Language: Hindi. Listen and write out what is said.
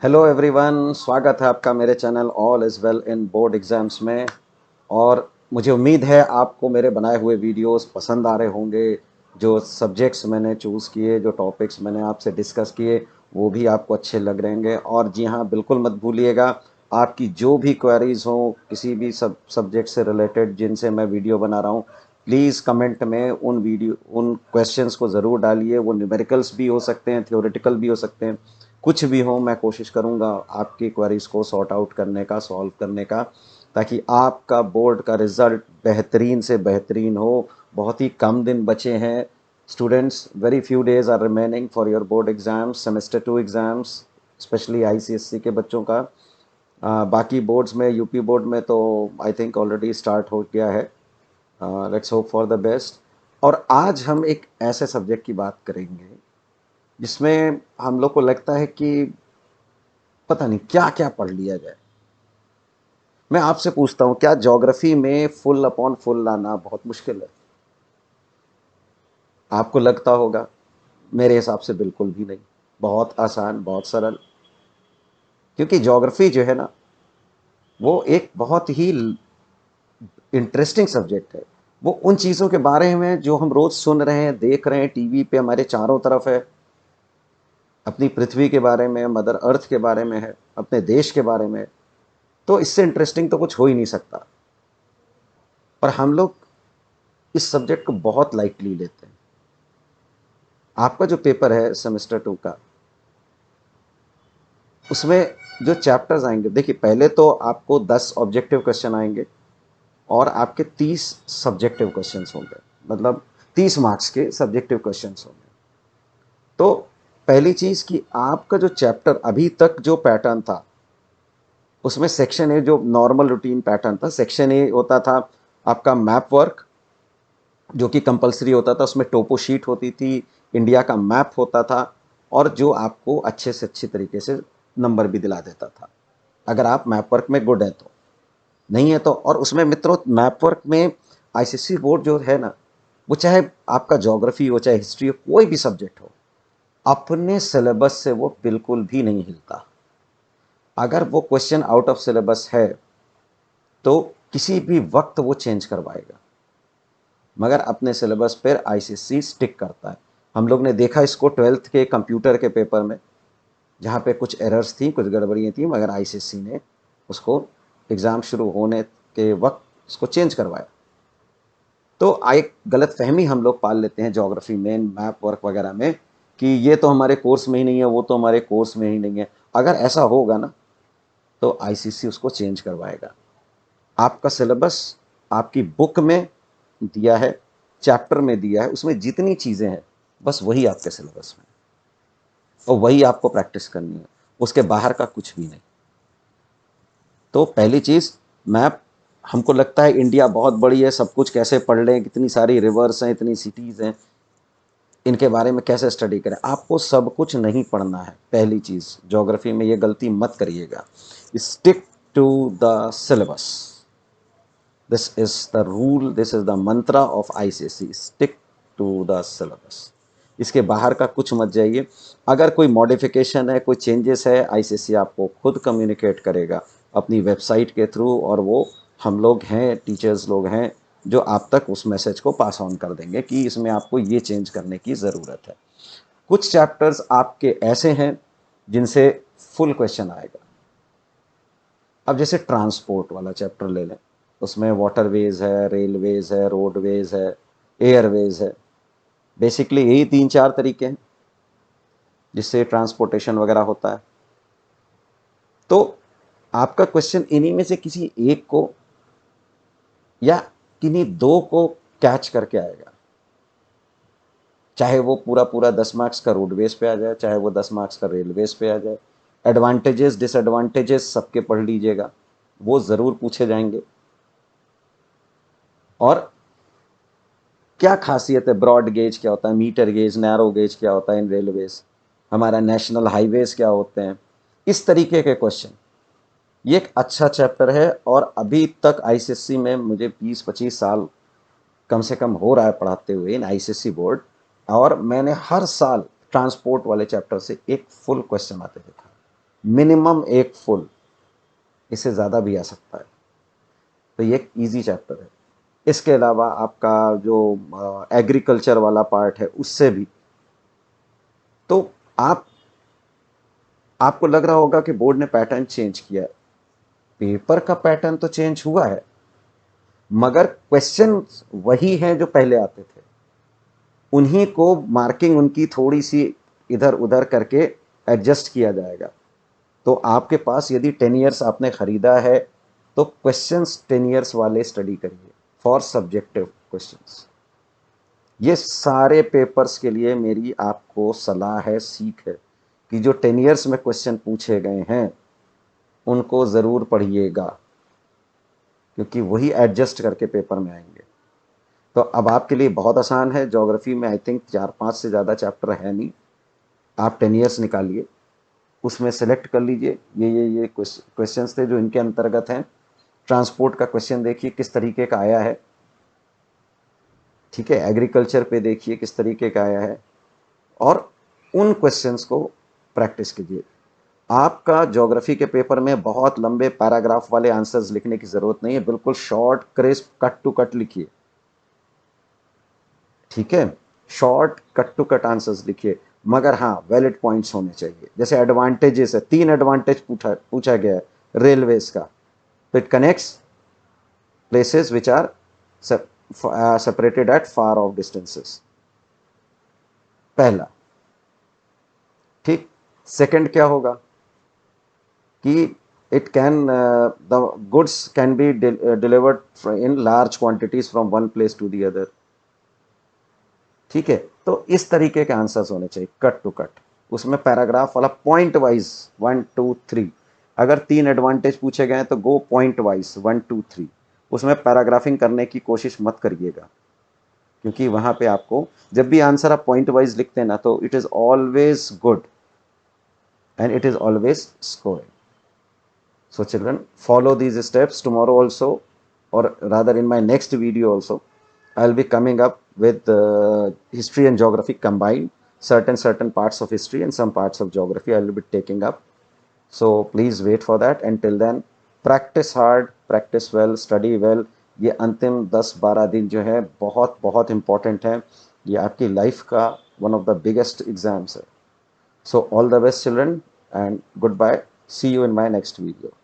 हेलो एवरीवन, स्वागत है आपका मेरे channel all is well in board exams में। और मुझे उम्मीद है आपको मेरे बनाए हुए वीडियोस पसंद आ रहे होंगे। जो सब्जेक्ट्स मैंने चूज़ किए, जो टॉपिक्स मैंने आपसे डिस्कस किए, वो भी आपको अच्छे लग रहे होंगे। और जी हाँ, बिल्कुल मत भूलिएगा, आपकी जो भी क्वेरीज हो किसी भी सब्जेक्ट से रिलेटेड जिनसे मैं वीडियो बना रहा हूँ, प्लीज़ कमेंट में उन क्वेश्चंस को ज़रूर डालिए। वो न्यूमेरिकल्स भी हो सकते हैं, थ्योरेटिकल भी हो सकते हैं, कुछ भी हो। मैं कोशिश करूँगा आपकी क्वेरीज को सॉर्ट आउट करने का, सॉल्व करने का, ताकि आपका बोर्ड का रिज़ल्ट बेहतरीन से बेहतरीन हो। बहुत ही कम दिन बचे हैं students, very few days are remaining for your board exams, semester 2 exams, specially ICSC के बच्चों का। बाकी बोर्ड्स में, यूपी बोर्ड में तो आई थिंक ऑलरेडी स्टार्ट हो गया है। Let's hope for the best. और आज हम एक ऐसे सब्जेक्ट की बात करेंगे जिसमें हम लोग को लगता है कि पता नहीं क्या क्या पढ़ लिया जाए। मैं आपसे पूछता हूँ, क्या ज्योग्राफी में फुल अपॉन फुल लाना बहुत मुश्किल है? आपको लगता होगा, मेरे हिसाब से बिल्कुल भी नहीं। बहुत आसान, बहुत सरल। क्योंकि ज्योग्राफी जो है ना, वो एक बहुत ही इंटरेस्टिंग सब्जेक्ट है। वो उन चीज़ों के बारे में जो हम रोज़ सुन रहे हैं, देख रहे हैं टीवी पे, हमारे चारों तरफ है। अपनी पृथ्वी के बारे में, मदर अर्थ के बारे में है, अपने देश के बारे में। तो इससे इंटरेस्टिंग तो कुछ हो ही नहीं सकता। और हम लोग इस सब्जेक्ट को बहुत लाइटली लेते हैं। आपका जो पेपर है सेमेस्टर 2 का, उसमें जो चैप्टर्स आएंगे, देखिए पहले तो आपको 10 ऑब्जेक्टिव क्वेश्चन आएंगे और आपके 30 सब्जेक्टिव क्वेश्चंस होंगे। मतलब 30 मार्क्स के सब्जेक्टिव क्वेश्चंस होंगे। तो पहली चीज कि आपका जो चैप्टर अभी तक जो पैटर्न था, उसमें सेक्शन ए जो नॉर्मल रूटीन पैटर्न था, सेक्शन ए होता था आपका मैप वर्क, जो कि कंपलसरी होता था। उसमें टोपो शीट होती थी, इंडिया का मैप होता था, और जो आपको अच्छे से अच्छी तरीके से नंबर भी दिला देता था अगर आप मैप वर्क में गुड है तो। नहीं है तो, और उसमें मित्रों मैप वर्क में आईसीएससी बोर्ड जो है ना, वो चाहे आपका ज्योग्राफी हो, चाहे हिस्ट्री हो, कोई भी सब्जेक्ट हो, अपने सिलेबस से वो बिल्कुल भी नहीं हिलता। अगर वो क्वेश्चन आउट ऑफ सिलेबस है तो किसी भी वक्त वो चेंज करवाएगा, मगर अपने सिलेबस पर आईसीएससी स्टिक करता है। हम लोग ने देखा इसको 12th के कंप्यूटर के पेपर में, जहाँ पे कुछ एरर्स थी, कुछ गड़बड़ियाँ थी, मगर आईसीएससी ने उसको एग्ज़ाम शुरू होने के वक्त उसको चेंज करवाया। तो एक गलत फहमी हम लोग पाल लेते हैं ज्योग्राफी में, मैप वर्क वगैरह में, कि ये तो हमारे कोर्स में ही नहीं है, वो तो हमारे कोर्स में ही नहीं है। अगर ऐसा होगा ना, तो आईसीएससी उसको चेंज करवाएगा। आपका सिलेबस आपकी बुक में दिया है, चैप्टर में दिया है, उसमें जितनी चीज़ें हैं बस वही आपके सिलेबस में, और वही आपको प्रैक्टिस करनी है। उसके बाहर का कुछ भी नहीं। तो पहली चीज़, मैप, हमको लगता है इंडिया बहुत बड़ी है, सब कुछ कैसे पढ़ लें, कितनी सारी रिवर्स हैं, इतनी सिटीज़ हैं, इनके बारे में कैसे स्टडी करें? आपको सब कुछ नहीं पढ़ना है। पहली चीज़, ज्योग्राफी में ये गलती मत करिएगा। Stick to the syllabus. This is the rule, this is the mantra of ICSE, stick to the syllabus. इसके बाहर का कुछ मत जाइए। अगर कोई मॉडिफिकेशन है, कोई चेंजेस है, आईसीएसई आपको खुद कम्युनिकेट करेगा अपनी वेबसाइट के थ्रू, और वो हम लोग हैं, टीचर्स लोग हैं, जो आप तक उस मैसेज को पास ऑन कर देंगे कि इसमें आपको ये चेंज करने की ज़रूरत है। कुछ चैप्टर्स आपके ऐसे हैं जिनसे फुल क्वेश्चन आएगा। अब जैसे ट्रांसपोर्ट वाला चैप्टर ले लें, उसमें वाटरवेज है, रेलवेज है, रोडवेज है, एयरवेज है। बेसिकली यही तीन चार तरीके हैं जिससे ट्रांसपोर्टेशन वगैरह होता है। तो आपका क्वेश्चन इन्हीं में से किसी एक को या किन्हीं दो को कैच करके आएगा। चाहे वो पूरा पूरा 10 मार्क्स का रोडवेज पे आ जाए, चाहे वो 10 मार्क्स का रेलवेज पे आ जाए। एडवांटेजेस डिसएडवांटेजेस सबके पढ़ लीजिएगा, वो ज़रूर पूछे जाएंगे। और क्या खासियत है, ब्रॉड गेज क्या होता है, मीटर गेज, नैरो गेज क्या होता है इन रेलवेज, हमारा नेशनल हाईवेज क्या होते हैं, इस तरीके के क्वेश्चन। ये एक अच्छा चैप्टर है, और अभी तक आईसीएससी में मुझे 20-25 साल कम से कम हो रहा है पढ़ाते हुए इन आईसीएससी बोर्ड, और मैंने हर साल ट्रांसपोर्ट वाले चैप्टर से एक फुल क्वेश्चन आते देखा। मिनिमम एक फुल, इससे ज़्यादा भी आ सकता है। तो ये एक ईजी चैप्टर है। इसके अलावा आपका जो एग्रीकल्चर वाला पार्ट है उससे भी, तो आप आपको लग रहा होगा कि बोर्ड ने पैटर्न चेंज किया है। पेपर का पैटर्न तो चेंज हुआ है, मगर क्वेश्चन वही हैं जो पहले आते थे। उन्हीं को मार्किंग उनकी थोड़ी सी इधर उधर करके एडजस्ट किया जाएगा। तो आपके पास यदि 10 ईयर्स आपने खरीदा है तो क्वेश्चंस 10 ईयर्स वाले स्टडी करिए फॉर सब्जेक्टिव क्वेश्चंस। ये सारे पेपर्स के लिए मेरी आपको सलाह है, सीख है कि जो 10 ईयर्स में क्वेश्चन पूछे गए हैं उनको ज़रूर पढ़िएगा, क्योंकि वही एडजस्ट करके पेपर में आएंगे। तो अब आपके लिए बहुत आसान है। ज्योग्राफी में आई थिंक 4-5 से ज़्यादा चैप्टर है नहीं। आप 10 ईयर्स निकालिए, उसमें सेलेक्ट कर लीजिए ये क्वेश्चंस थे जो इनके अंतर्गत हैं। ट्रांसपोर्ट का क्वेश्चन देखिए किस तरीके का आया है, ठीक है। एग्रीकल्चर पे देखिए किस तरीके का आया है, और उन क्वेश्चंस को प्रैक्टिस कीजिए। आपका ज्योग्राफी के पेपर में बहुत लंबे पैराग्राफ वाले आंसर्स लिखने की ज़रूरत नहीं है, बिल्कुल short crisp cut to cut लिखिए, ठीक है। Short cut to cut answers लिखिए, मगर हाँ वैलिड पॉइंट्स होने चाहिए। जैसे एडवांटेजेस है, 3 एडवांटेज पूछा गया है रेलवेज का, तो it connects places which are separated at far off distances, पहला, ठीक। सेकंड क्या होगा कि it can the goods can be delivered in large quantities from one place to the other, ठीक है। तो इस तरीके के आंसर्स होने चाहिए कट टू कट। उसमें पैराग्राफ वाला पॉइंट वाइज 1 2 3, अगर 3 एडवांटेज पूछे गए तो गो पॉइंट वाइज 1 2 3, उसमें पैराग्राफिंग करने की कोशिश मत करिएगा, क्योंकि वहां पे आपको जब भी आंसर आप पॉइंट वाइज लिखते हैं ना तो it is always good and it is always scoring. So children, follow these steps tomorrow also, or rather in my next video also, I'll be coming up with history and geography combined. Certain parts of history and some parts of geography I will be taking up. So please wait for that. Until then, practice hard, practice well, study well. ये अंतिम 10-12 दिन जो है बहुत बहुत इम्पोर्टेंट है। ये आपकी लाइफ का one of the biggest exams है। So all the best children and goodbye. See you in my next video.